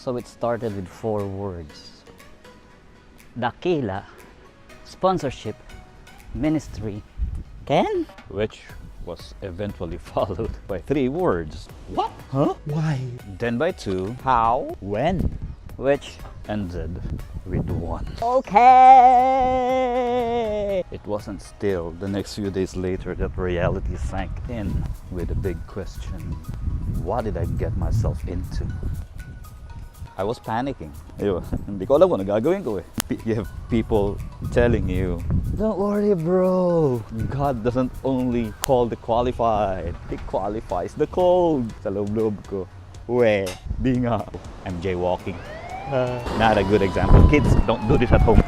So it started with 4 words. Dakila, sponsorship, ministry, Ken? Which was eventually followed by 3 words. What? Huh? Why? Then by 2, how, When? Which, ended with 1. okay! It wasn't still the next few days later that reality sank in with a big question. What did I get myself into? I was panicking. Hindi ko alam kung ano gagawin ko eh. You have people telling you, don't worry bro, God doesn't only call the qualified, He qualifies the cold. Sa loob-loob ko, di nga. I'm jaywalking. Not a good example. Kids, don't do this at home.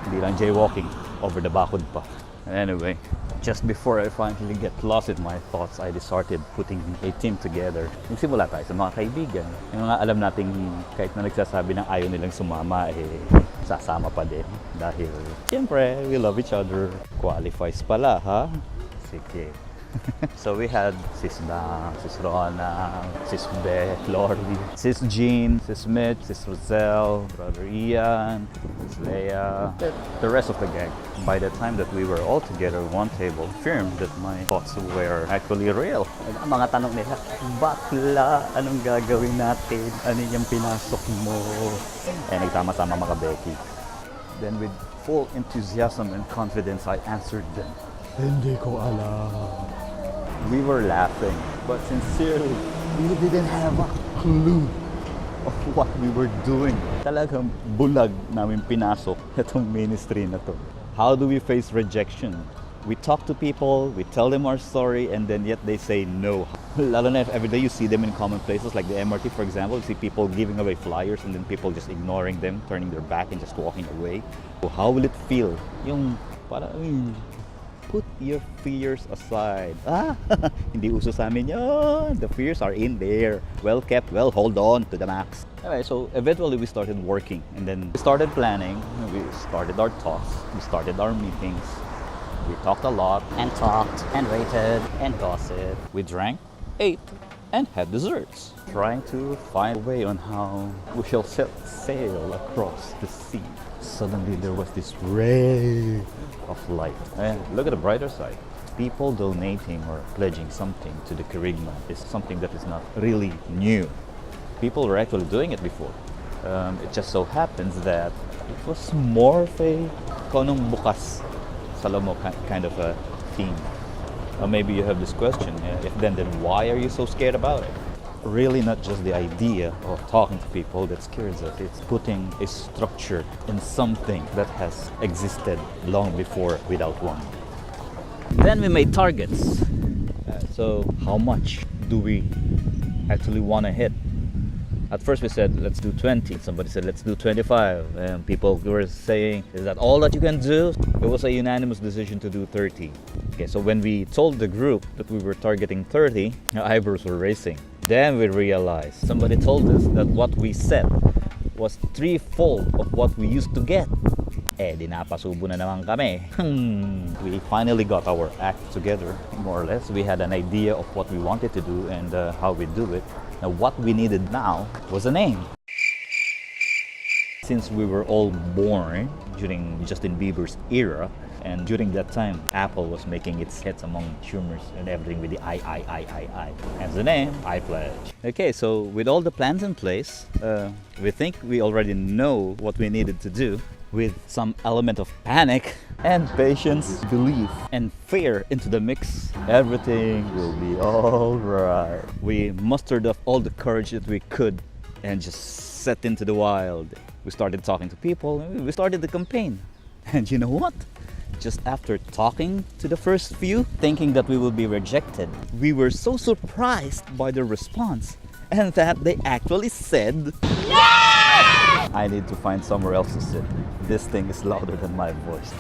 Hindi lang jaywalking, over the bakod pa. Anyway, just before I finally get lost in my thoughts, I started putting a team together. Nagsimula tayo sa mga kaibigan. Yung mga alam nating kahit na nagsasabi ng ayaw nilang sumama, sasama pa din. Dahil, siyempre, we love each other. Qualifies pala, ha? Sige. So we had Sis Dang, Sis Rona, Sis Beth, Lori, Sis Jean, Sis Mitch, Sis Roselle, Brother Ian, Sis Leia, the rest of the gang. By the time that we were all together at one table, affirmed that my thoughts were actually real. Ang mga tanong nila, bakla, anong gagawin natin? Ano yung pinasok mo? Nagtama-sama mga Becky. Then with full enthusiasm and confidence, I answered them. Hindi ko alam. We were laughing, but sincerely, we didn't have a clue of what we were doing. Talagang bulag namin pinasok itong ministry na to. How do we face rejection? We talk to people, we tell them our story, and then yet they say no. Lalo na if every day you see them in common places like the MRT, for example, you see people giving away flyers and then people just ignoring them, turning their back and just walking away. So how will it feel? Yung parang, put your fears aside. Hindi uso sa amin yun. The fears are in there. Well kept, well hold on to the max. Anyway, so eventually we started working and then we started planning. We started our talks. We started our meetings. We talked a lot. And talked, and rated, and gossiped. We drank, ate, and had desserts. Trying to find a way on how we shall set sail across the sea. Suddenly there was this ray of light. And look at the brighter side. People donating or pledging something to the Kerygma is something that is not really new. People were actually doing it before. It just so happens that it was more of a konong bukas salamo kind of a theme. Maybe you have this question, if then why are you so scared about it? Really not just the idea of talking to people that scares us. It's putting a structure in something that has existed long before without one. Then we made targets. So how much do we actually want to hit? At first we said, let's do 20. Somebody said, let's do 25. And people were saying, is that all that you can do? It was a unanimous decision to do 30. Okay, so when we told the group that we were targeting 30, our eyebrows were raising. Then we realized, somebody told us that what we set was 3-fold of what we used to get. Di napasubo na naman kami. We finally got our act together, more or less. We had an idea of what we wanted to do and how we do it. Now what we needed now was a name. Since we were all born during Justin Bieber's era, and during that time, Apple was making its hits among consumers and everything with the I. Hence the name, iPledge. Okay, so with all the plans in place, we think we already know what we needed to do. With some element of panic and patience, belief, and fear into the mix, everything will be alright. We mustered up all the courage that we could and just set into the wild. We started talking to people, and we started the campaign. And you know what? Just after talking to the first few, thinking that we would be rejected, we were so surprised by the response and that they actually said, "Yeah!" I need to find somewhere else to sit. This thing is louder than my voice.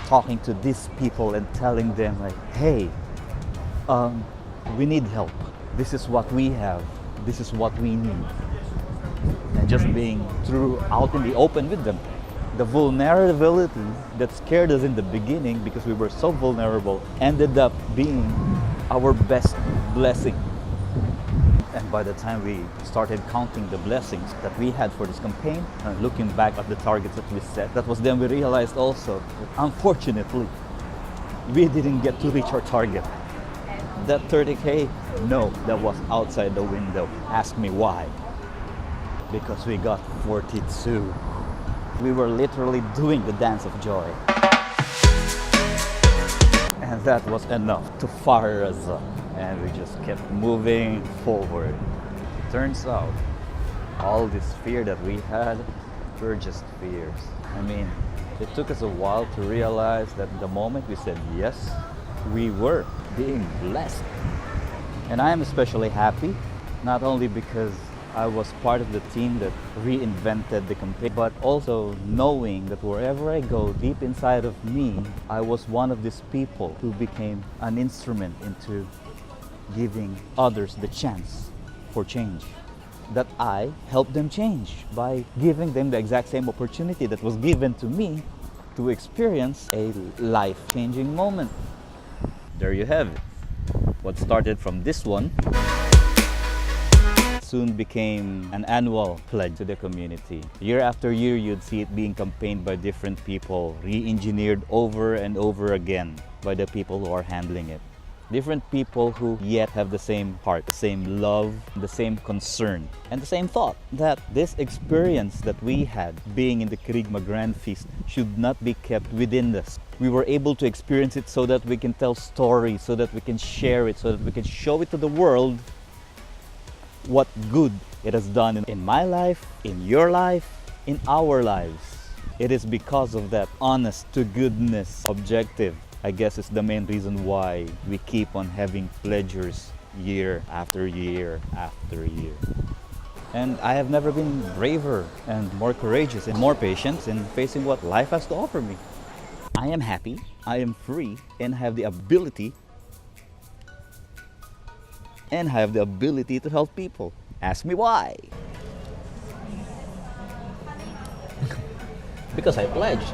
Talking to these people and telling them like, hey, we need help. This is what we have. this is what we need. And just being true out in the open with them. The vulnerability that scared us in the beginning because we were so vulnerable ended up being our best blessing. And by the time we started counting the blessings that we had for this campaign and looking back at the targets that we set, that was then we realized also that unfortunately we didn't get to reach our target. That 30K, no, that was outside the window. Ask me why. Because we got 42. We were literally doing the dance of joy. And that was enough to fire us up. And we just kept moving forward. Turns out, all this fear that we had were just fears. I mean, it took us a while to realize that the moment we said yes, we were being blessed. And I am especially happy, not only because I was part of the team that reinvented the campaign, but also knowing that wherever I go, deep inside of me, I was one of these people who became an instrument into giving others the chance for change. That I helped them change by giving them the exact same opportunity that was given to me to experience a life-changing moment. There you have it. What started from this one soon became an annual pledge to the community. Year after year, you'd see it being campaigned by different people, re-engineered over and over again by the people who are handling it. Different people who yet have the same heart, the same love, the same concern, and the same thought that this experience that we had being in the Kerigma Grand Feast should not be kept within us. We were able to experience it so that we can tell stories, so that we can share it, so that we can show it to the world what good it has done in my life, in your life, in our lives. It is because of that honest to goodness objective, I guess, is the main reason why we keep on having pledgers year after year after year. And I have never been braver and more courageous and more patient in facing what life has to offer me. I am happy, I am free, and have the ability to help people. Ask me why. Because I pledged.